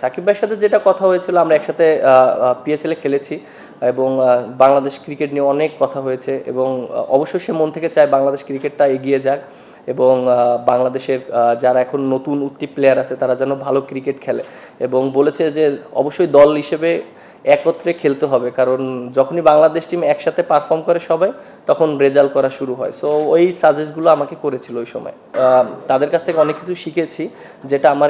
সাকিব ভাইয়ের সাথে যেটা কথা হয়েছিল, আমরা একসাথে পিএসএল এ খেলেছি এবং বাংলাদেশ ক্রিকেট নিয়ে অনেক কথা হয়েছে এবং অবশ্যই সে মন থেকে চায় বাংলাদেশ ক্রিকেটটা এগিয়ে যাক এবং বাংলাদেশের যারা এখন নতুন উঠতি প্লেয়ার আছে তারা যেন ভালো ক্রিকেট খেলে এবং বলেছে যে অবশ্যই দল হিসেবে একত্রে খেলতে হবে, কারণ যখনই বাংলাদেশ টিম একসাথে পারফর্ম করে সবাই, তখন রেজাল্ট করা শুরু হয়। সো ওই সাজেস্টগুলো আমাকে করেছিল ওই সময়। তাদের কাছ থেকে অনেক কিছু শিখেছি যেটা আমার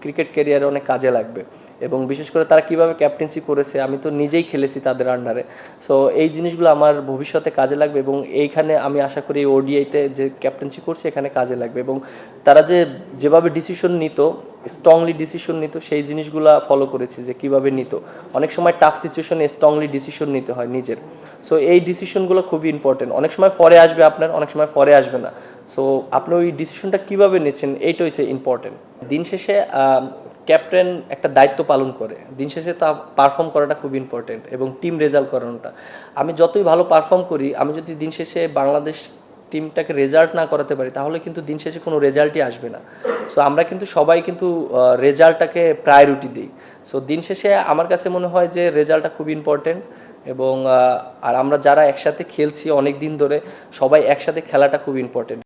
ক্রিকেট ক্যারিয়ারে অনেক কাজে লাগবে এবং বিশেষ করে তারা কিভাবে ক্যাপ্টেন্সি করেছে, আমি তো নিজেই খেলেছি তাদের আন্ডারে। সো এই জিনিসগুলো আমার ভবিষ্যতে কাজে লাগবে এবং এইখানে আমি আশা করি ওডিআইতে যে ক্যাপ্টেন্সি করছে এখানে কাজে লাগবে এবং তারা যেভাবে ডিসিশন নিত, স্ট্রংলি ডিসিশন নিত, সেই জিনিসগুলো ফলো করেছি যে কিভাবে নিত। অনেক সময় টাফ সিচুয়েশনে স্ট্রংলি ডিসিশন নিতে হয় নিজের। সো এই ডিসিশনগুলো খুবই ইম্পর্টেন্ট। অনেক সময় পরে আসবে আপনার, অনেক সময় পরে আসবে না। সো আপনি ওই ডিসিশনটা কীভাবে নিচ্ছেন এইটা হচ্ছে ইম্পর্টেন্ট। দিন শেষে ক্যাপ্টেন একটা দায়িত্ব পালন করে, দিন শেষে তা পারফর্ম করাটা খুব ইম্পর্টেন্ট এবং টিম রেজাল্ট করানোটা। আমি যতই ভালো পারফর্ম করি, আমি যদি দিন শেষে বাংলাদেশ টিমটাকে রেজাল্ট না করাতে পারি, তাহলে কিন্তু দিন শেষে কোনো রেজাল্টই আসবে না। সো আমরা কিন্তু সবাই কিন্তু রেজাল্টটাকে প্রায়োরিটি দিই। সো দিন শেষে আমার কাছে মনে হয় যে রেজাল্টটা খুব ইম্পর্টেন্ট এবং আর আমরা যারা একসাথে খেলছি অনেক দিন ধরে, সবাই একসাথে খেলাটা খুব ইম্পর্টেন্ট।